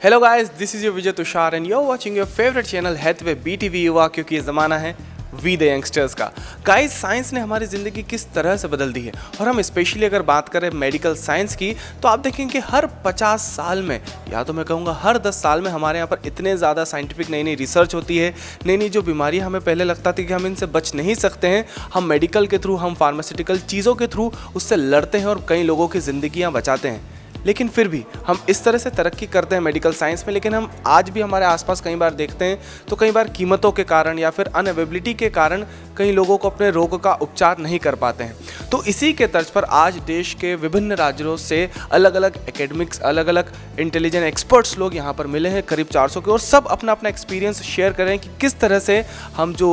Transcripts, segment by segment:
Hello guys, this is your Vijay Tushar and you are watching your favourite channel Hathway BTV Yuva, क्योंकि ये ज़माना है we the youngsters का। Guys, science ने हमारी ज़िंदगी किस तरह से बदल दी है, और हम स्पेशली अगर बात करें मेडिकल साइंस की, तो आप देखेंगे कि हर 50 साल में, या तो मैं कहूँगा हर 10 साल में हमारे यहाँ पर इतने ज़्यादा साइंटिफिक नई नई रिसर्च होती है। नई नई जो बीमारियाँ हमें पहले लगता थी कि हम इनसे बच नहीं सकते हैं, हम मेडिकल के थ्रू, हम फार्मास्यूटिकल चीज़ों के थ्रू उससे लड़ते हैं और कई लोगों की ज़िंदगियाँ बचाते हैं। लेकिन फिर भी हम इस तरह से तरक्की करते हैं मेडिकल साइंस में, लेकिन हम आज भी हमारे आसपास कई बार देखते हैं तो कई बार कीमतों के कारण या फिर अनअवेलेबिलिटी के कारण कई लोगों को अपने रोग का उपचार नहीं कर पाते हैं। तो इसी के तर्ज पर आज देश के विभिन्न राज्यों से अलग अलग एकेडमिक्स, अलग अलग इंटेलिजेंट एक्सपर्ट्स लोग यहाँ पर मिले हैं, करीब 400 के, और सब अपना अपना एक्सपीरियंस शेयर कर रहे हैं कि किस तरह से हम जो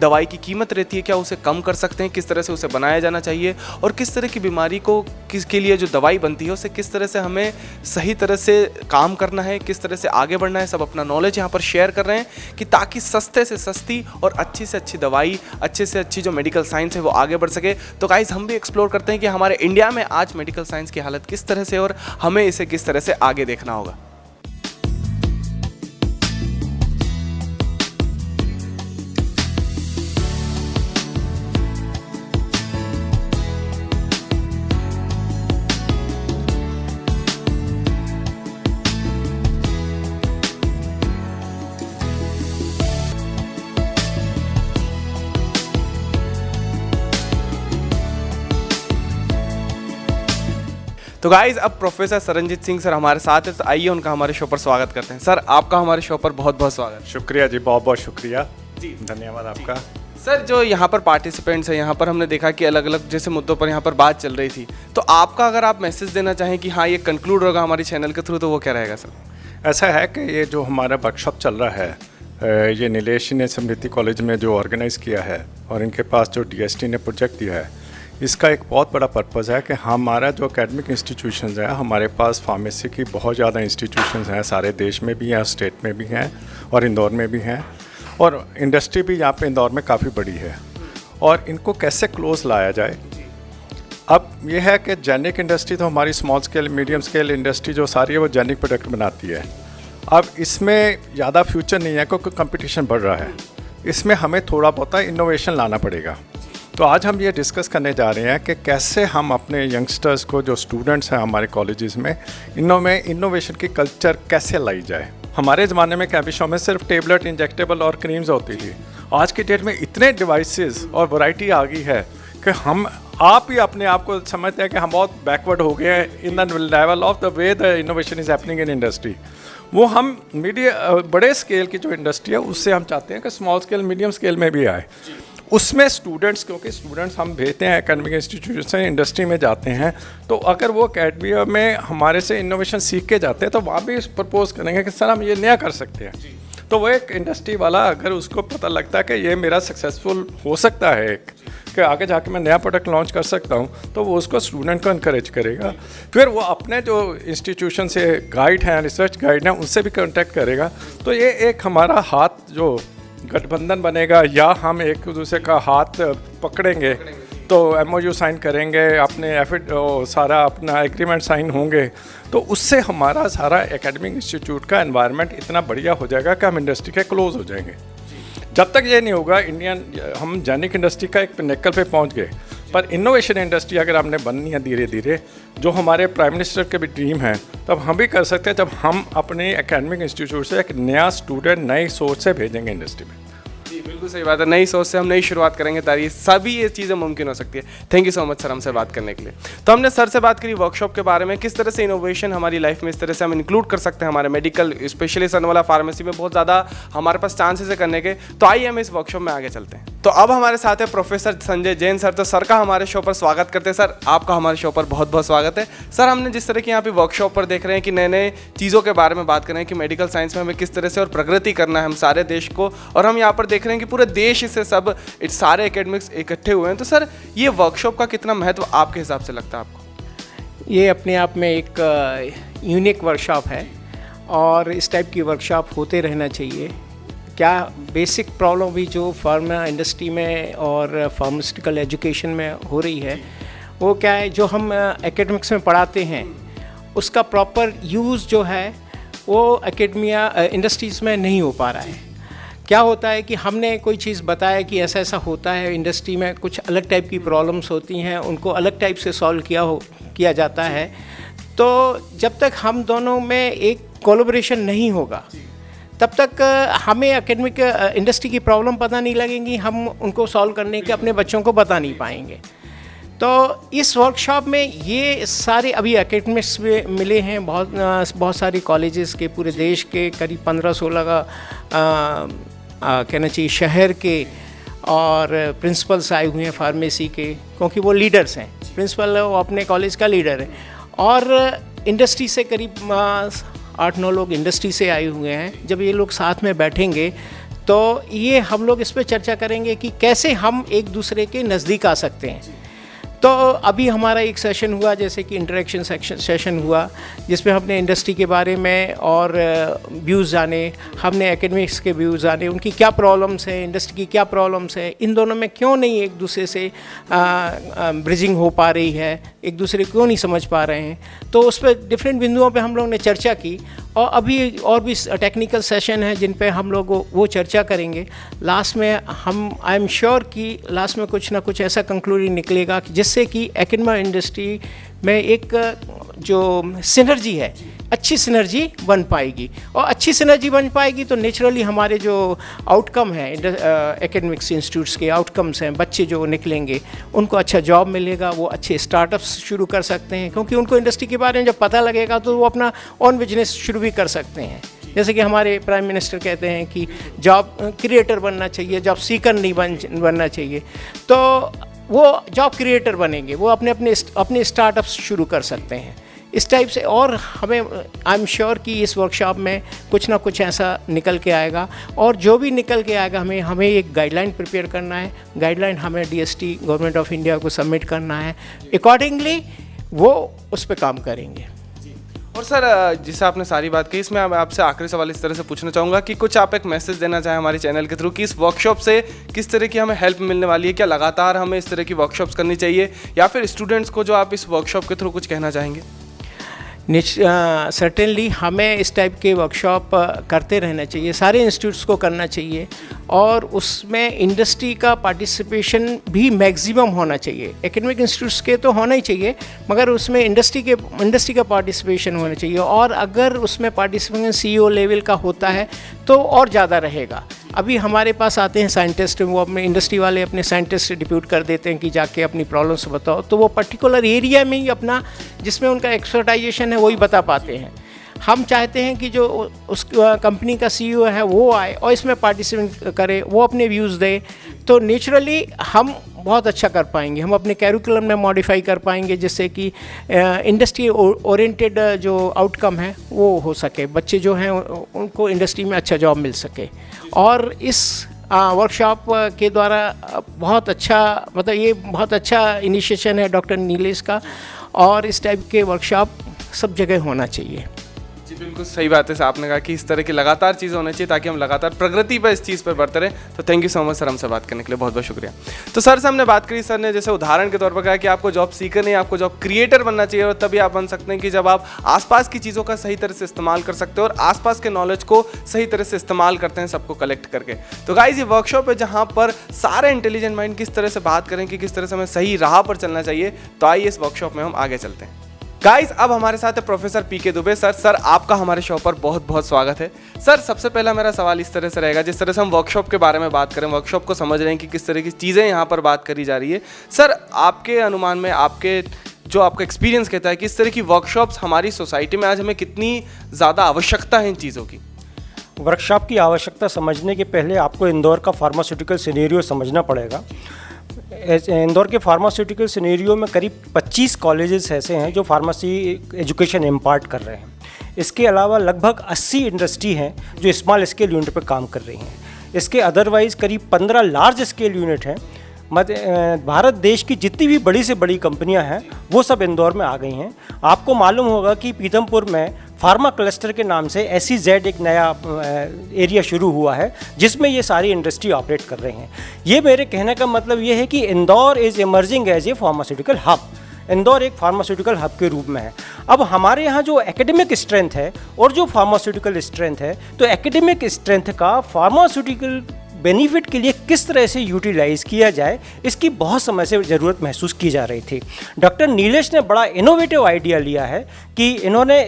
दवाई की कीमत रहती है क्या उसे कम कर सकते हैं, किस तरह से उसे बनाया जाना चाहिए, और किस तरह की बीमारी को किसके लिए जो दवाई बनती है उसे किस तरह से हमें सही तरह से काम करना है, किस तरह से आगे बढ़ना है। सब अपना नॉलेज यहाँ पर शेयर कर रहे हैं कि ताकि सस्ते से सस्ती और अच्छी से अच्छी दवाई, अच्छे से अच्छी जो मेडिकल साइंस है वो आगे बढ़ सके। तो गाइस, हम भी एक्सप्लोर करते हैं कि हमारे इंडिया में आज मेडिकल साइंस की हालत किस तरह से और हमें इसे किस तरह से आगे देखना होगा। तो गाइज, अब प्रोफेसर सरनजीत सिंह सर हमारे साथ है, तो आइए उनका हमारे शो पर स्वागत करते हैं। सर, आपका हमारे शो पर बहुत बहुत स्वागत। शुक्रिया जी, बहुत बहुत शुक्रिया जी, धन्यवाद आपका। सर, जो यहाँ पर पार्टिसिपेंट्स हैं, यहाँ पर हमने देखा कि अलग अलग जैसे मुद्दों पर यहाँ पर बात चल रही थी, तो आपका अगर आप मैसेज देना चाहें कि हाँ ये कंक्लूड होगा हमारी चैनल के थ्रू, तो वो क्या रहेगा सर? ऐसा है कि ये जो हमारा वर्कशॉप चल रहा है, ये नीलेश ने स्मृति कॉलेज में जो ऑर्गेनाइज़ किया है और इनके पास जो DST ने प्रोजेक्ट दिया है, इसका एक बहुत बड़ा पर्पज़ है कि हमारा जो एकेडमिक इंस्टीट्यूशंस है, हमारे पास फार्मेसी की बहुत ज़्यादा इंस्टीट्यूशंस हैं, सारे देश में भी हैं, स्टेट में भी हैं और इंदौर में भी हैं, और इंडस्ट्री भी यहाँ पे इंदौर में काफ़ी बड़ी है, और इनको कैसे क्लोज लाया जाए। अब ये है कि जेनिक इंडस्ट्री तो हमारी small scale, medium scale industry जो सारी है वो जेनिक प्रोडक्ट बनाती है। अब इसमें ज़्यादा फ्यूचर नहीं है क्योंकि कंपटीशन बढ़ रहा है, इसमें हमें थोड़ा बहुत इनोवेशन लाना पड़ेगा। तो आज हम ये डिस्कस करने जा रहे हैं कि कैसे हम अपने यंगस्टर्स को, जो स्टूडेंट्स हैं हमारे कॉलेजेस में, इनोवेशन की कल्चर कैसे लाई जाए। हमारे ज़माने में कैबिशॉप में सिर्फ टेबलेट, इंजेक्टेबल और क्रीम्स होती थी। आज की डेट में इतने डिवाइसेस और वैरायटी आ गई है कि आप ही अपने आप को समझते हैं कि हम बहुत बैकवर्ड हो गए हैं in the level of the way the innovation is happening in industry. वो हम बड़े स्केल की जो इंडस्ट्री है उससे हम चाहते हैं कि स्मॉल स्केल, मीडियम स्केल में भी आए। उसमें स्टूडेंट्स, क्योंकि स्टूडेंट्स हम भेजते हैं एकेडमिक इंस्टीट्यूशन से, इंडस्ट्री में जाते हैं, तो अगर वो अकेडमिया में हमारे से इनोवेशन सीख के जाते हैं तो वहाँ भी प्रपोज करेंगे कि सर हम ये नया कर सकते हैं। तो वो एक इंडस्ट्री वाला, अगर उसको पता लगता है कि ये मेरा सक्सेसफुल हो सकता है कि आगे जाके मैं नया प्रोडक्ट लॉन्च कर सकता हूँ, तो वो उसको स्टूडेंट को इनकरेज करेगा। फिर वो अपने जो इंस्टीट्यूशन से गाइड हैं, रिसर्च गाइड हैं, उनसे भी कांटेक्ट करेगा। तो ये एक हमारा हाथ जो गठबंधन बनेगा, या हम एक दूसरे का हाथ पकड़ेंगे तो MOU साइन करेंगे, अपने सारा अपना एग्रीमेंट साइन होंगे, तो उससे हमारा सारा एकेडमिक इंस्टीट्यूट का एनवायरनमेंट इतना बढ़िया हो जाएगा कि हम इंडस्ट्री के क्लोज हो जाएंगे। जब तक ये नहीं होगा, हम जेनिक इंडस्ट्री का एक पिनेकल पे पहुंच गए, पर इनोवेशन इंडस्ट्री अगर हमने बननी है धीरे धीरे, जो हमारे प्राइम मिनिस्टर के भी ड्रीम है, तब हम भी कर सकते हैं जब हम अपने एकेडमिक इंस्टीट्यूट से एक नया स्टूडेंट नई सोच से भेजेंगे इंडस्ट्री में। जी, बिल्कुल सही बात है। नई सोच से हम नई शुरुआत करेंगे, ताकि सभी ये चीज़ें मुमकिन हो सकती है। Thank you so much sir हमसे बात करने के लिए। तो हमने सर से बात करी वर्कशॉप के बारे में, किस तरह से इनोवेशन हमारी लाइफ में इस तरह से हम इंक्लूड कर सकते हैं हमारे मेडिकल, स्पेशली सन वाला फार्मेसी में बहुत ज़्यादा हमारे पास चांसेस है करने के। तो आइए हम इस वर्कशॉप में आगे चलते हैं। तो अब हमारे साथ है प्रोफेसर संजय जैन सर। तो सर का हमारे शो पर स्वागत करते हैं। सर, आपका हमारे शो पर बहुत बहुत स्वागत है। सर, हमने जिस तरह की यहाँ पे वर्कशॉप पर देख रहे हैं कि नए नए चीज़ों के बारे में बात कर रहे हैं कि मेडिकल साइंस में हमें किस तरह से और प्रगति करना है हम सारे देश को, और हम यहाँ पर देख रहे हैं कि पूरे देश से सब सारे एकेडमिक्स इकट्ठे हुए हैं। तो सर, ये वर्कशॉप का कितना महत्व आपके हिसाब से लगता है आपको? ये अपने आप में एक यूनिक वर्कशॉप है, और इस टाइप की वर्कशॉप होते रहना चाहिए। क्या बेसिक प्रॉब्लम भी जो फार्मा इंडस्ट्री में और फार्मास्यूटिकल एजुकेशन में हो रही है, वो क्या है, जो हम एकेडमिक्स में पढ़ाते हैं उसका प्रॉपर यूज़ जो है वो एकेडमिया इंडस्ट्रीज़ में नहीं हो पा रहा है। क्या होता है कि हमने कोई चीज़ बताया कि ऐसा ऐसा होता है, इंडस्ट्री में कुछ अलग टाइप की प्रॉब्लम्स होती हैं, उनको अलग टाइप से सॉल्व किया जाता है। तो जब तक हम दोनों में एक कोलैबोरेशन नहीं होगा तब तक हमें एकेडमिक इंडस्ट्री की प्रॉब्लम पता नहीं लगेंगी, हम उनको सॉल्व करने के अपने बच्चों को बता नहीं पाएंगे। तो इस वर्कशॉप में ये सारे अभी एकेडमिक्स मिले हैं, बहुत सारे कॉलेजेस के, पूरे देश के करीब 15-16 का कहना चाहिए शहर के, और प्रिंसिपल्स आए हुए हैं फार्मेसी के, क्योंकि वो लीडर्स हैं। प्रिंसिपल वो अपने कॉलेज का लीडर है, और इंडस्ट्री से करीब 8-9 लोग इंडस्ट्री से आए हुए हैं। जब ये लोग साथ में बैठेंगे तो ये हम लोग इस पर चर्चा करेंगे कि कैसे हम एक दूसरे के नज़दीक आ सकते हैं। तो अभी हमारा एक सेशन हुआ, जैसे कि इंटरेक्शन सेशन हुआ, जिसमें हमने इंडस्ट्री के बारे में और व्यूज़ जाने, हमने एकेडमिक्स के व्यूज़ जाने, उनकी क्या प्रॉब्लम्स हैं, इंडस्ट्री की क्या प्रॉब्लम्स हैं, इन दोनों में क्यों नहीं एक दूसरे से ब्रिजिंग हो पा रही है, एक दूसरे को क्यों नहीं समझ पा रहे हैं। तो उस पर डिफरेंट बिंदुओं पे हम लोग ने चर्चा की, और अभी और भी टेक्निकल सेशन हैं जिन पे हम लोग वो चर्चा करेंगे। लास्ट में आई एम श्योर कि लास्ट में कुछ ना कुछ ऐसा कंक्लूजन निकलेगा कि जिससे कि एकेडमिक इंडस्ट्री में एक जो सिनर्जी है, अच्छी सिनर्जी बन पाएगी, और अच्छी सिनर्जी बन पाएगी तो नेचुरली हमारे जो आउटकम है एकेडमिक्स इंस्टीट्यूट्स के आउटकम्स हैं, बच्चे जो निकलेंगे उनको अच्छा जॉब मिलेगा, वो अच्छे स्टार्टअप्स शुरू कर सकते हैं, क्योंकि उनको इंडस्ट्री के बारे में जब पता लगेगा तो वो अपना ऑन बिजनेस शुरू भी कर सकते हैं। जैसे कि हमारे प्राइम मिनिस्टर कहते हैं कि जॉब क्रिएटर बनना चाहिए, जॉब सीकर नहीं बनना चाहिए। तो वो जॉब क्रिएटर बनेंगे, वो अपने स्टार्टअप्स शुरू कर सकते हैं इस टाइप से। और हमें आई एम श्योर कि इस वर्कशॉप में कुछ ना कुछ ऐसा निकल के आएगा, और जो भी निकल के आएगा हमें एक गाइडलाइन प्रिपेयर करना है। गाइडलाइन हमें DST गवर्नमेंट ऑफ इंडिया को सबमिट करना है, अकॉर्डिंगली वो उस पर काम करेंगे। और सर, जिसे आपने सारी बात कही, इसमें मैं आपसे आखिरी सवाल इस तरह से पूछना चाहूँगा कि कुछ आप एक मैसेज देना चाहें हमारे चैनल के थ्रू कि इस वर्कशॉप से किस तरह की हमें हेल्प मिलने वाली है, क्या लगातार हमें इस तरह की वर्कशॉप्स करनी चाहिए, या फिर स्टूडेंट्स को जो आप इस वर्कशॉप के थ्रू कुछ कहना चाहेंगे? सर्टेनली हमें इस टाइप के वर्कशॉप करते रहना चाहिए, सारे इंस्टीट्यूट्स को करना चाहिए, और उसमें इंडस्ट्री का पार्टिसिपेशन भी मैक्सिमम होना चाहिए। एकेडमिक इंस्टीट्यूट्स के तो होना ही चाहिए, मगर उसमें इंडस्ट्री का पार्टिसिपेशन होना चाहिए, और अगर उसमें पार्टिसिपेशन CEO लेवल का होता है तो और ज़्यादा रहेगा। अभी हमारे पास आते हैं साइंटिस्ट, वो अपने इंडस्ट्री वाले अपने साइंटिस्ट से डिप्यूट कर देते हैं कि जाके अपनी प्रॉब्लम्स बताओ, तो वो पर्टिकुलर एरिया में ही अपना जिसमें उनका एक्सपर्टाइजेशन है वही बता पाते हैं। हम चाहते हैं कि जो उस कंपनी का CEO है वो आए और इसमें पार्टिसिपेट करे, वो अपने व्यूज़ दे, तो नेचुरली हम बहुत अच्छा कर पाएंगे। हम अपने कैरिकुलम में मॉडिफाई कर पाएंगे जिससे कि इंडस्ट्री ओरिएंटेड जो आउटकम है वो हो सके, बच्चे जो हैं उनको इंडस्ट्री में अच्छा जॉब मिल सके। और इस वर्कशॉप के द्वारा बहुत अच्छा, मतलब ये बहुत अच्छा इनिशिएशन है डॉक्टर नीलेश का, और इस टाइप के वर्कशॉप सब जगह होना चाहिए। जी बिल्कुल सही बात है, आपने कहा कि इस तरह की लगातार चीज़ें होनी चाहिए ताकि हम लगातार प्रगति पर इस चीज़ पर बढ़ते रहें। तो thank you so much sir, हमसे बात करने के लिए बहुत बहुत शुक्रिया। तो सर से हमने बात करी, सर ने जैसे उदाहरण के तौर पर कहा कि आपको जॉब सीकर नहीं, आपको जॉब क्रिएटर बनना चाहिए, और तभी आप बन सकते हैं कि जब आप आसपास की चीज़ों का सही तरह से इस्तेमाल कर सकते हो और आसपास के नॉलेज को सही तरह से इस्तेमाल करते हैं, सबको कलेक्ट करके। तो गाइस, ये वर्कशॉप है जहाँ पर सारे इंटेलिजेंट माइंड किस तरह से बात करें कि किस तरह से हमें सही राह पर चलना चाहिए। तो आइए इस वर्कशॉप में हम आगे चलते हैं। गाइस, अब हमारे साथ है professor PK Dubey sir. Sir, आपका हमारे शो पर बहुत बहुत स्वागत है। सर, सबसे पहला मेरा सवाल इस तरह से रहेगा, जिस तरह से हम वर्कशॉप के बारे में बात करें, वर्कशॉप को समझ रहे हैं कि किस तरह की चीज़ें यहाँ पर बात करी जा रही है। सर, आपके अनुमान में, आपका एक्सपीरियंस कहता है कि इस तरह की वर्कशॉप्स हमारी सोसाइटी में आज हमें कितनी ज़्यादा आवश्यकता है इन चीज़ों की? वर्कशॉप की आवश्यकता समझने के पहले आपको इंदौर का फार्मास्यूटिकल सिनेरियो समझना पड़ेगा। इंदौर के फार्मास्यूटिकल सिनेरियो में करीब 25 कॉलेजेस ऐसे हैं जो फार्मेसी एजुकेशन इम्पार्ट कर रहे हैं। इसके अलावा लगभग 80 इंडस्ट्री हैं जो स्मॉल स्केल यूनिट पर काम कर रही हैं। इसके अदरवाइज़ करीब 15 लार्ज स्केल यूनिट हैं। भारत देश की जितनी भी बड़ी से बड़ी कंपनियां हैं वो सब इंदौर में आ गई हैं। आपको मालूम होगा कि पीथमपुर में फार्मा क्लस्टर के नाम से SEZ एक नया एरिया शुरू हुआ है जिसमें ये सारी इंडस्ट्री ऑपरेट कर रहे हैं। ये मेरे कहने का मतलब ये है कि Indore is emerging as a pharmaceutical hub. Indore एक फार्मास्यूटिकल हब के रूप में है। अब हमारे यहाँ जो एकेडमिक स्ट्रेंथ है और जो फार्मास्यूटिकल स्ट्रेंथ है, तो एकेडमिक स्ट्रेंथ का फार्मास्यूटिकल बेनिफिट के लिए किस तरह से यूटिलाइज़ किया जाए, इसकी बहुत समय से ज़रूरत महसूस की जा रही थी। डॉक्टर नीलेश ने बड़ा इनोवेटिव आइडिया लिया है कि इन्होंने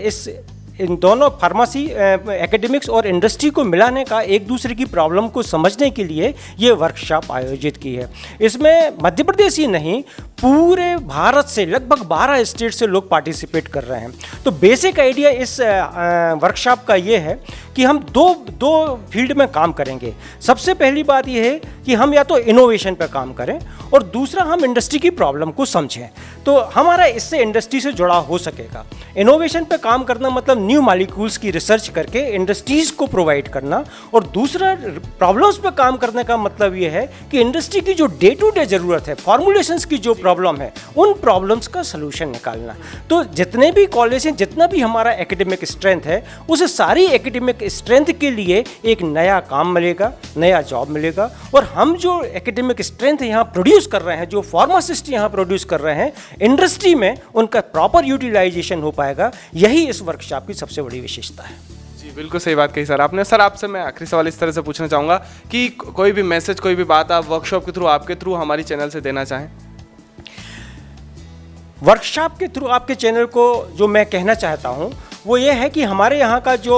इन दोनों फार्मेसी एकेडमिक्स और इंडस्ट्री को मिलाने का, एक दूसरे की प्रॉब्लम को समझने के लिए ये वर्कशॉप आयोजित की है। इसमें मध्य प्रदेश ही नहीं, पूरे भारत से लगभग 12 स्टेट से लोग पार्टिसिपेट कर रहे हैं। तो बेसिक आइडिया इस वर्कशॉप का ये है कि हम दो फील्ड में काम करेंगे। सबसे पहली बात यह है कि हम या तो इनोवेशन पर काम करें और दूसरा हम इंडस्ट्री की प्रॉब्लम को समझें। तो हमारा इससे इंडस्ट्री से जुड़ा हो सकेगा। इनोवेशन पे काम करना मतलब न्यू मॉलिक्यूल्स की रिसर्च करके इंडस्ट्रीज़ को प्रोवाइड करना, और दूसरा प्रॉब्लम्स पे काम करने का मतलब ये है कि इंडस्ट्री की जो डे टू डे ज़रूरत है, फॉर्मुलेशंस की जो प्रॉब्लम है, उन प्रॉब्लम्स का सलूशन निकालना। तो जितने भी कॉलेज हैं, जितना भी हमारा एकेडमिक स्ट्रेंथ है, उस सारी एकेडमिक स्ट्रेंथ के लिए एक नया काम मिलेगा, नया जॉब मिलेगा। और हम जो एकेडमिक स्ट्रेंथ यहाँ प्रोड्यूस कर रहे हैं, जो फार्मासिस्ट यहाँ प्रोड्यूस कर रहे हैं, इंडस्ट्री में उनका प्रॉपर यूटिलाइजेशन हो पाएगा। यही इस वर्कशॉप की सबसे बड़ी विशेषता है। जी बिल्कुल सही बात कही सर आपने। सर आपसे मैं आखिरी सवाल इस तरह से पूछना चाहूँगा कि कोई भी मैसेज, कोई भी बात आप वर्कशॉप के थ्रू, आपके थ्रू हमारी चैनल से देना चाहें। वर्कशॉप के थ्रू आपके चैनल को जो मैं कहना चाहता हूँ वो ये है कि हमारे यहाँ का जो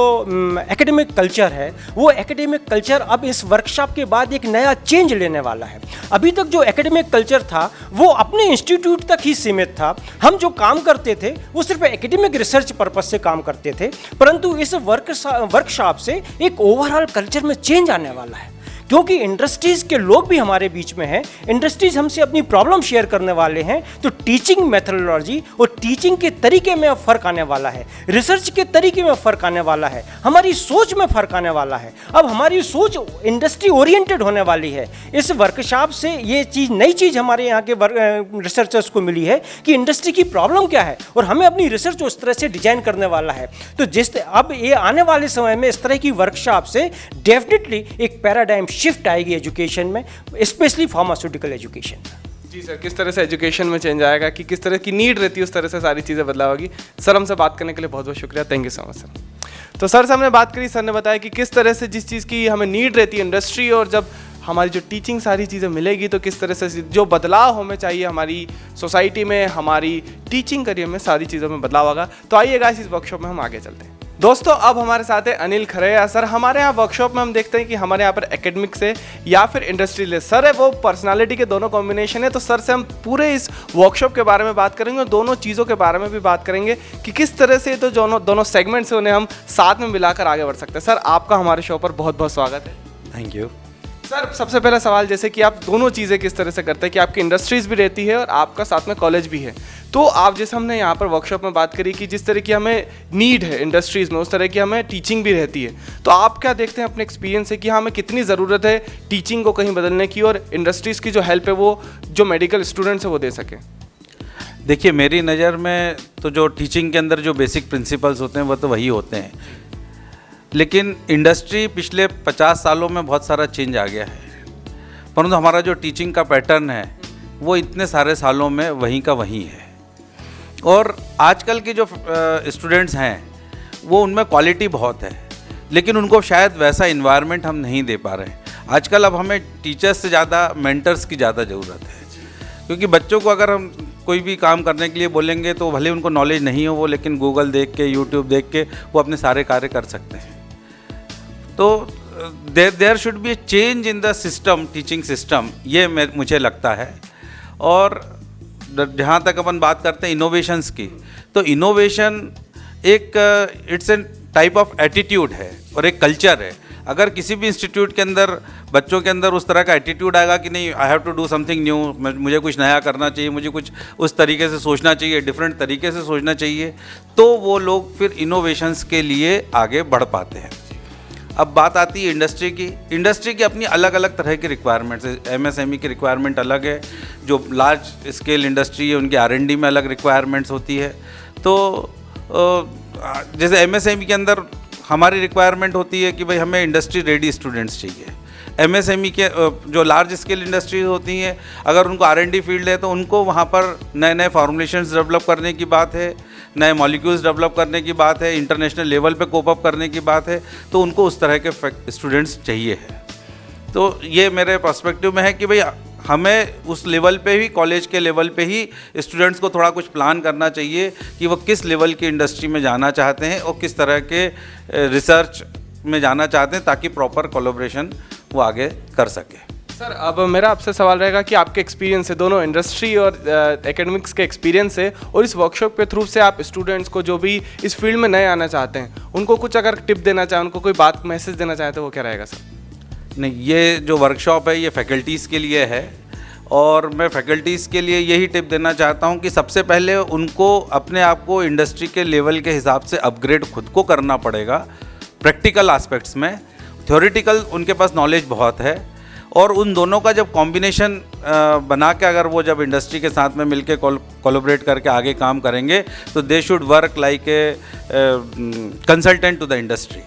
एकेडमिक कल्चर है, वो एकेडमिक कल्चर अब इस वर्कशॉप के बाद एक नया चेंज लेने वाला है। अभी तक जो एकेडमिक कल्चर था वो अपने इंस्टीट्यूट तक ही सीमित था। हम जो काम करते थे वो सिर्फ एकेडमिक रिसर्च पर्पस से काम करते थे, परंतु इस वर्कशॉप से एक ओवरऑल कल्चर में चेंज आने वाला है, क्योंकि इंडस्ट्रीज़ के लोग भी हमारे बीच में हैं। इंडस्ट्रीज़ हमसे अपनी प्रॉब्लम शेयर करने वाले हैं। तो टीचिंग मेथोडोलॉजी और टीचिंग के तरीके में अब फ़र्क आने वाला है, रिसर्च के तरीके में फ़र्क आने वाला है, हमारी सोच में फ़र्क आने वाला है। अब हमारी सोच इंडस्ट्री ओरिएंटेड होने वाली है। इस वर्कशॉप से ये चीज़, नई चीज़ हमारे यहाँ के रिसर्चर्स को मिली है कि इंडस्ट्री की प्रॉब्लम क्या है और हमें अपनी रिसर्च उस तरह से डिजाइन करने वाला है। तो अब ये आने वाले समय में इस तरह की वर्कशॉप से डेफिनेटली एक पैराडाइम शिफ्ट आएगी एजुकेशन में, स्पेशली फार्मास्यूटिकल एजुकेशन में। जी सर, किस तरह से एजुकेशन में चेंज आएगा, कि किस तरह की नीड रहती है उस तरह से सारी चीज़ें बदलाव होगी। सर हमसे बात करने के लिए बहुत बहुत शुक्रिया, thank you so much sir. तो सर से हमने बात करी, सर ने बताया कि किस तरह से जिस चीज़ की हमें नीड रहती है इंडस्ट्री, और जब हमारी जो टीचिंग सारी चीज़ें मिलेगी तो किस तरह से जो बदलाव हमें चाहिए हमारी सोसाइटी में, हमारी टीचिंग करियर में, सारी चीज़ों में बदलाव होगा। तो आइए गाइस, इस वर्कशॉप में हम आगे चलते हैं। दोस्तों अब हमारे साथ है अनिल खरैया सर। हमारे यहाँ वर्कशॉप में हम देखते हैं कि हमारे यहाँ पर एकेडमिक से या फिर इंडस्ट्रियल सर है, वो पर्सनालिटी के दोनों कॉम्बिनेशन है। तो सर से हम पूरे इस वर्कशॉप के बारे में बात करेंगे और दोनों चीज़ों के बारे में भी बात करेंगे कि किस तरह से तो दोनों सेगमेंट्स हैं उन्हें हम साथ में मिलाकर आगे बढ़ सकते हैं। सर आपका हमारे शो पर बहुत बहुत स्वागत है। Thank you sir. सबसे पहला सवाल, जैसे कि आप दोनों चीज़ें किस तरह से करते हैं कि आपकी इंडस्ट्रीज भी रहती है और आपका साथ में कॉलेज भी है, तो आप जैसे हमने यहाँ पर वर्कशॉप में बात करी कि जिस तरह की हमें नीड है इंडस्ट्रीज़ में, उस तरह की हमें टीचिंग भी रहती है। तो आप क्या देखते हैं अपने एक्सपीरियंस से कि हमें कितनी ज़रूरत है टीचिंग को कहीं बदलने की, और इंडस्ट्रीज़ की जो हेल्प है वो जो मेडिकल स्टूडेंट्स है वो दे सकें? देखिए, मेरी नज़र में तो जो टीचिंग के अंदर जो बेसिक प्रिंसिपल्स होते हैं वो तो वही होते हैं, लेकिन इंडस्ट्री पिछले 50 सालों में बहुत सारा चेंज आ गया है, परंतु हमारा जो टीचिंग का पैटर्न है वो इतने सारे सालों में वहीं का वहीं है। और आजकल के जो स्टूडेंट्स हैं वो उनमें क्वालिटी बहुत है, लेकिन उनको शायद वैसा इन्वायरमेंट हम नहीं दे पा रहे हैं। आजकल अब हमें टीचर्स से ज़्यादा मेंटर्स की ज़्यादा ज़रूरत है, क्योंकि बच्चों को अगर हम कोई भी काम करने के लिए बोलेंगे तो भले उनको नॉलेज नहीं हो, वो लेकिन गूगल देख के, यूट्यूब देख के वो अपने सारे कार्य कर सकते हैं। तो there should be a change in the system, teaching system, ये मुझे लगता है। और जहाँ तक अपन बात करते हैं इनोवेशंस की, तो इनोवेशन एक it's an type of attitude है और एक कल्चर है। अगर किसी भी इंस्टीट्यूट के अंदर बच्चों के अंदर उस तरह का एटीट्यूड आएगा कि नहीं, I have to do something new, मुझे कुछ नया करना चाहिए, मुझे कुछ उस तरीके से सोचना चाहिए, डिफरेंट तरीके से सोचना चाहिए, तो वो लोग फिर इनोवेशंस के लिए आगे बढ़ पाते हैं। अब बात आती है इंडस्ट्री की अपनी अलग अलग तरह की रिक्वायरमेंट्स है। एमएसएमई की रिक्वायरमेंट अलग है, जो लार्ज स्केल इंडस्ट्री है उनकी R&D में अलग रिक्वायरमेंट्स होती है। तो जैसे एमएसएमई के अंदर हमारी रिक्वायरमेंट होती है कि भाई हमें इंडस्ट्री रेडी स्टूडेंट्स चाहिए। एमएसएमई के जो लार्ज स्केल इंडस्ट्रीज होती हैं, अगर उनको R&D फील्ड है तो उनको वहाँ पर नए नए फार्मूलेशंस डेवलप करने की बात है, नए मॉलिक्यूल्स डेवलप करने की बात है, इंटरनेशनल लेवल पे कोप अप करने की बात है, तो उनको उस तरह के स्टूडेंट्स चाहिए है। तो ये मेरे पर्सपेक्टिव में है कि भाई हमें उस लेवल पे ही, कॉलेज के लेवल पे ही स्टूडेंट्स को थोड़ा कुछ प्लान करना चाहिए कि वो किस लेवल की इंडस्ट्री में जाना चाहते हैं और किस तरह के रिसर्च में जाना चाहते हैं, ताकि प्रॉपर कोलैबोरेशन वो आगे कर सके। सर अब मेरा आपसे सवाल रहेगा कि आपके एक्सपीरियंस से, दोनों इंडस्ट्री और एकेडमिक्स के एक्सपीरियंस से, और इस वर्कशॉप के थ्रू से आप स्टूडेंट्स को जो भी इस फील्ड में नए आना चाहते हैं उनको कुछ अगर टिप देना चाहें, उनको कोई बात मैसेज देना चाहें तो वो क्या रहेगा सर? नहीं, ये जो वर्कशॉप है ये फैकल्टीज़ के लिए है और मैं फैकल्टीज़ के लिए यही टिप देना चाहता हूँ कि सबसे पहले उनको अपने आप को इंडस्ट्री के लेवल के हिसाब से अपग्रेड खुद को करना पड़ेगा प्रैक्टिकल एस्पेक्ट्स में। थ्योरेटिकल उनके पास नॉलेज बहुत है और उन दोनों का जब कॉम्बिनेशन बना के अगर वो जब इंडस्ट्री के साथ में मिलके कोलैबोरेट करके आगे काम करेंगे तो they should work like a consultant to the industry,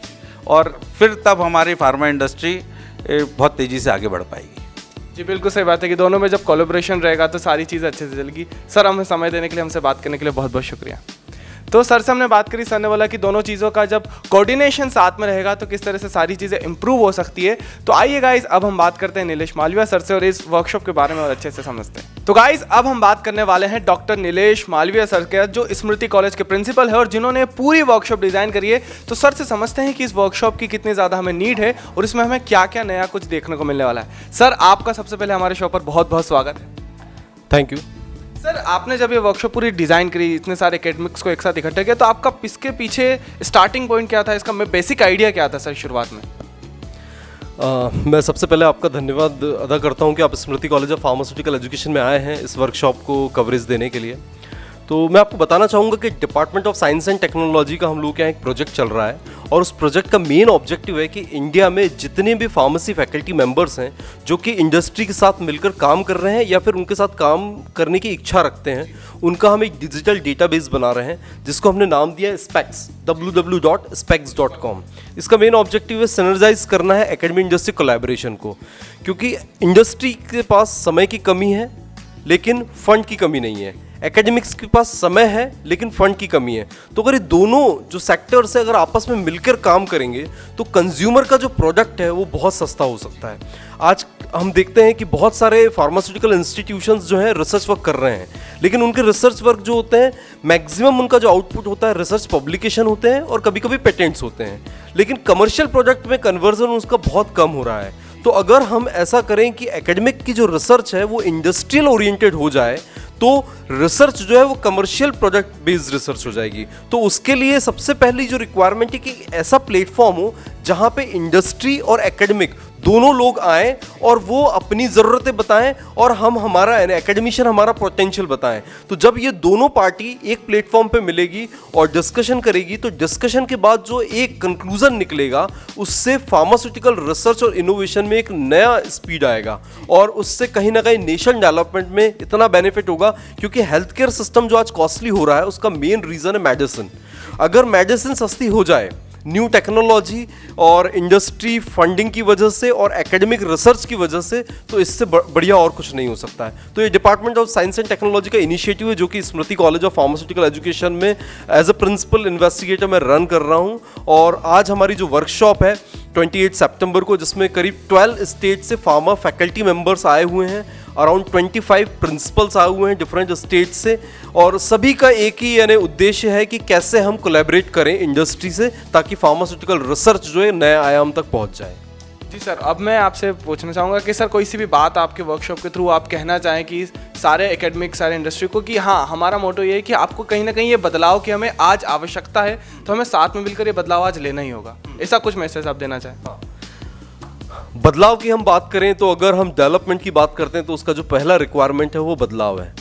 और फिर तब हमारी फार्मा इंडस्ट्री बहुत तेज़ी से आगे बढ़ पाएगी। जी बिल्कुल सही बात है कि दोनों में जब कोलैबोरेशन रहेगा तो सारी चीज़ें अच्छे से चलेगी। सर हमें समय देने के लिए, हमसे बात करने के लिए बहुत बहुत शुक्रिया। तो सर से हमने बात करी, सर ने बोला कि दोनों चीज़ों का जब कोऑर्डिनेशन साथ में रहेगा तो किस तरह से सारी चीज़ें इंप्रूव हो सकती है। तो आइए गाइज अब हम बात करते हैं नीलेश मालविया सर से और इस वर्कशॉप के बारे में और अच्छे से समझते हैं। तो गाइज अब हम बात करने वाले हैं डॉक्टर नीलेश मालविया सर के, जो स्मृति कॉलेज के प्रिंसिपल है और जिन्होंने पूरी वर्कशॉप डिज़ाइन करी है। तो सर से समझते हैं कि इस वर्कशॉप की कितनी ज़्यादा हमें नीड है और इसमें हमें क्या क्या नया कुछ देखने को मिलने वाला है। सर आपका सबसे पहले हमारे शो पर बहुत बहुत स्वागत है। थैंक यू सर, आपने जब ये वर्कशॉप पूरी डिज़ाइन करी, इतने सारे एकेडमिक्स को एक साथ इकट्ठा किया, तो आपका इसके पीछे स्टार्टिंग पॉइंट क्या था, इसका बेसिक आइडिया क्या था सर शुरुआत में? मैं सबसे पहले आपका धन्यवाद अदा करता हूं कि आप स्मृति कॉलेज ऑफ फार्मास्यूटिकल एजुकेशन में आए हैं इस वर्कशॉप को कवरेज देने के लिए। तो मैं आपको बताना चाहूँगा कि department of science and technology का हम लोग के यहाँ एक प्रोजेक्ट चल रहा है और उस प्रोजेक्ट का मेन ऑब्जेक्टिव है कि इंडिया में जितने भी फार्मेसी फैकल्टी मेंबर्स हैं जो कि इंडस्ट्री के साथ मिलकर काम कर रहे हैं या फिर उनके साथ काम करने की इच्छा रखते हैं, उनका हम एक डिजिटल डेटाबेस बना रहे हैं जिसको हमने नाम दिया है स्पेक्स, www.specs.com। इसका मेन ऑब्जेक्टिव है सिनर्जाइज करना है एकेडमिक इंडस्ट्री कोलैबोरेशन को, क्योंकि इंडस्ट्री के पास समय की कमी है लेकिन फंड की कमी नहीं है। एकेडमिक्स के पास समय है लेकिन फंड की कमी है। तो अगर ये दोनों जो सेक्टर्स है अगर आपस में मिलकर काम करेंगे तो कंज्यूमर का जो प्रोडक्ट है वो बहुत सस्ता हो सकता है। आज हम देखते हैं कि बहुत सारे फार्मास्यूटिकल इंस्टीट्यूशंस जो हैं रिसर्च वर्क कर रहे हैं, लेकिन उनके रिसर्च वर्क जो होते हैं मैक्सिमम उनका जो आउटपुट होता है रिसर्च पब्लिकेशन होते हैं और कभी कभी पेटेंट्स होते हैं, लेकिन कमर्शियल प्रोडक्ट में कन्वर्जन उसका बहुत कम हो रहा है। तो अगर हम ऐसा करें कि एकेडमिक की जो रिसर्च है वो इंडस्ट्रियल ओरिएंटेड हो जाए तो रिसर्च जो है वो कमर्शियल प्रोडक्ट बेस्ड रिसर्च हो जाएगी। तो उसके लिए सबसे पहली जो रिक्वायरमेंट है कि ऐसा प्लेटफॉर्म हो जहाँ पे इंडस्ट्री और एकेडमिक दोनों लोग आएँ और वो अपनी ज़रूरतें बताएं और हम हमारा एकेडमिशियन हमारा पोटेंशियल बताएं। तो जब ये दोनों पार्टी एक प्लेटफॉर्म पे मिलेगी और डिस्कशन करेगी तो डिस्कशन के बाद जो एक कंक्लूजन निकलेगा उससे फार्मास्यूटिकल रिसर्च और इनोवेशन में एक नया स्पीड आएगा और उससे कहीं ना कहीं नेशन डेवलपमेंट में इतना बेनिफिट होगा, क्योंकि हेल्थ केयर सिस्टम जो आज कॉस्टली हो रहा है उसका मेन रीज़न है मेडिसिन। अगर मेडिसिन सस्ती हो जाए न्यू टेक्नोलॉजी और इंडस्ट्री फंडिंग की वजह से और एकेडमिक रिसर्च की वजह से, तो इससे बढ़िया और कुछ नहीं हो सकता है। तो ये department of science and technology का इनिशिएटिव है जो कि स्मृति कॉलेज ऑफ फार्मास्यूटिकल एजुकेशन में एज अ प्रिंसिपल इन्वेस्टिगेटर मैं रन कर रहा हूँ। और आज हमारी जो वर्कशॉप है 28 सितंबर को, जिसमें करीब 12 स्टेट से फार्मा फैकल्टी मेंबर्स आए हुए हैं, अराउंड 25 प्रिंसिपल्स आए हुए हैं डिफरेंट स्टेट से, और सभी का एक ही यानी उद्देश्य है कि कैसे हम कोलैबोरेट करें इंडस्ट्री से ताकि फार्मास्यूटिकल रिसर्च जो है नए आयाम तक पहुंच जाए। जी सर, अब मैं आपसे पूछना चाहूँगा कि सर कोई सी भी बात आपके वर्कशॉप के थ्रू आप कहना चाहें कि सारे एकेडमिक सारे इंडस्ट्री को कि हाँ हमारा मोटो ये है कि आपको कहीं ना कहीं ये बदलाव की हमें आज आवश्यकता है तो हमें साथ में मिलकर ये बदलाव आज लेना ही होगा, ऐसा कुछ मैसेज आप देना चाहें? बदलाव की हम बात करें तो अगर हम डेवलपमेंट की बात करते हैं तो उसका जो पहला रिक्वायरमेंट है वो बदलाव है।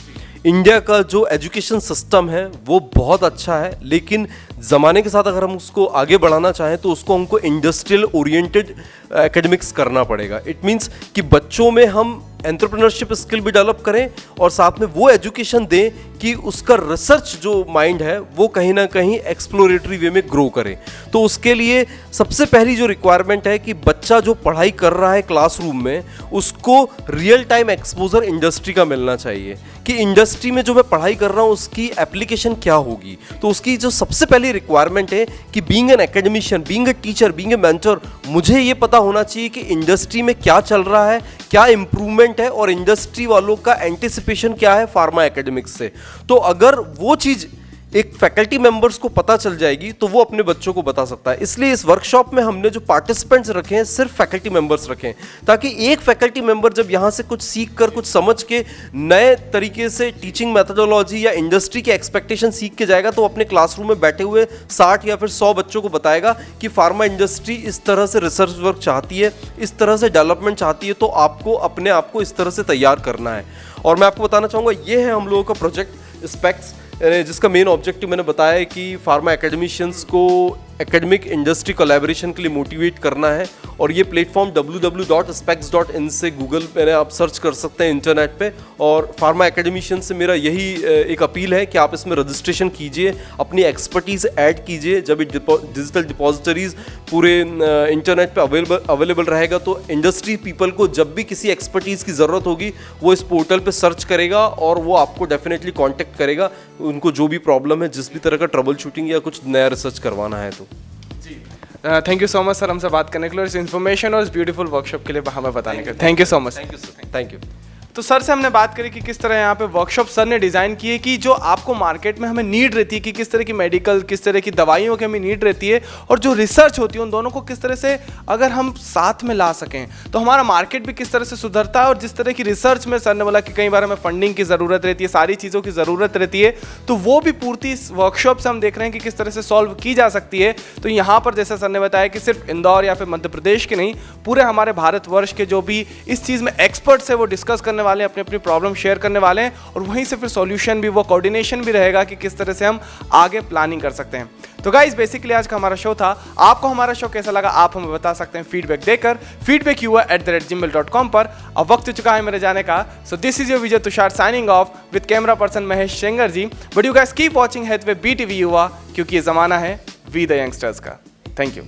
इंडिया का जो एजुकेशन सिस्टम है वो बहुत अच्छा है, लेकिन ज़माने के साथ अगर हम उसको आगे बढ़ाना चाहें तो उसको हमको इंडस्ट्रियल ओरिएंटेड एकेडमिक्स करना पड़ेगा। इट मीन्स कि बच्चों में हम एंटरप्रेन्योरशिप स्किल भी डेवलप करें और साथ में वो एजुकेशन दें कि उसका रिसर्च जो माइंड है वो कहीं ना कहीं एक्सप्लोरेटरी वे में ग्रो करे। तो उसके लिए सबसे पहली जो रिक्वायरमेंट है कि बच्चा जो पढ़ाई कर रहा है क्लासरूम में उसको रियल टाइम एक्सपोजर इंडस्ट्री का मिलना चाहिए कि इंडस्ट्री में जो मैं पढ़ाई कर रहा हूँ उसकी एप्लीकेशन क्या होगी। तो उसकी जो सबसे पहली रिक्वायरमेंट है कि being an academician, being a teacher, being a mentor, मुझे ये पता होना चाहिए कि इंडस्ट्री में क्या चल रहा है, क्या इम्प्रूवमेंट है और इंडस्ट्री वालों का एंटिसिपेशन क्या है फार्मा एकेडमिक्स से। तो अगर वो चीज़ एक फैकल्टी मेंबर्स को पता चल जाएगी तो वो अपने बच्चों को बता सकता है। इसलिए इस वर्कशॉप में हमने जो पार्टिसिपेंट्स रखे हैं सिर्फ फैकल्टी मेंबर्स रखे हैं, ताकि एक फैकल्टी मेंबर जब यहाँ से कुछ सीख कर, कुछ समझ के नए तरीके से टीचिंग मेथोडोलॉजी या इंडस्ट्री के एक्सपेक्टेशन सीख के जाएगा तो अपने क्लासरूम में बैठे हुए 60 या फिर 100 बच्चों को बताएगा कि फार्मा इंडस्ट्री इस तरह से रिसर्च वर्क चाहती है, इस तरह से डेवलपमेंट चाहती है, तो आपको अपने आप को इस तरह से तैयार करना है। और मैं आपको बताना चाहूँगा ये है हम लोगों का प्रोजेक्ट स्पेक्स, जिसका मेन ऑब्जेक्टिव मैंने बताया है कि फार्मा एकेडमिशियंस को एकेडमिक इंडस्ट्री कोलैबोरेशन के लिए मोटिवेट करना है। और ये प्लेटफॉर्म www.specs.in से गूगल मैंने आप सर्च कर सकते हैं इंटरनेट पे। और फार्मा एकेडमिशियन से मेरा यही एक अपील है कि आप इसमें रजिस्ट्रेशन कीजिए, अपनी एक्सपर्टीज़ ऐड कीजिए। जब डिजिटल डिपॉजिटरीज पूरे इंटरनेट पे अवेलेबल रहेगा तो इंडस्ट्री पीपल को जब भी किसी एक्सपर्टीज़ की ज़रूरत होगी वो इस पोर्टल पे सर्च करेगा और वो आपको डेफिनेटली कॉन्टेक्ट करेगा, उनको जो भी प्रॉब्लम है, जिस भी तरह का ट्रबल शूटिंग या कुछ नया रिसर्च करवाना है तो। Thank you so much sir हमसे बात करने के लिए, इस इन्फॉर्मेशन और इस ब्यूटीफुल वर्कशॉप के लिए हमें बताने के लिए। Thank you so much. Thank you sir, thank you. तो सर से हमने बात करी कि किस तरह यहाँ पे वर्कशॉप सर ने डिज़ाइन की है कि जो आपको मार्केट में हमें नीड रहती है कि किस तरह की मेडिकल, किस तरह की दवाइयों की हमें नीड रहती है और जो रिसर्च होती है उन दोनों को किस तरह से अगर हम साथ में ला सकें तो हमारा मार्केट भी किस तरह से सुधरता है। और जिस तरह की रिसर्च में सर ने बोला कि कई बार हमें फंडिंग की ज़रूरत रहती है, सारी चीज़ों की ज़रूरत रहती है, तो वो भी पूर्ति इस वर्कशॉप से हम देख रहे हैं कि किस तरह से सॉल्व की जा सकती है। तो यहाँ पर जैसा सर ने बताया कि सिर्फ इंदौर या फिर मध्य प्रदेश के नहीं, पूरे हमारे भारतवर्ष के जो भी इस चीज़ में एक्सपर्ट्स है वो डिस्कस करने वाले हैं, अपनी अपनी प्रॉब्लम शेयर करने वाले हैं और वहीं से फिर सॉल्यूशन भी, वो कोऑर्डिनेशन भी रहेगा कि किस तरह से हम आगे प्लानिंग कर सकते हैं। तो गाइस बेसिकली आज का हमारा शो था। आपको हमारा शो कैसा लगा आप हमें बता सकते हैं फीडबैक देकर feedback@gmail.com पर। अब वक्त चुका है मेरे जाने का। So this is your Vijay Tushar signing off with camera person Mahesh Shengar ji. But you guys keep watching Hathway BTV Yuva, क्योंकि ये जमाना है वी द यंगस्टर्स का। Thank you.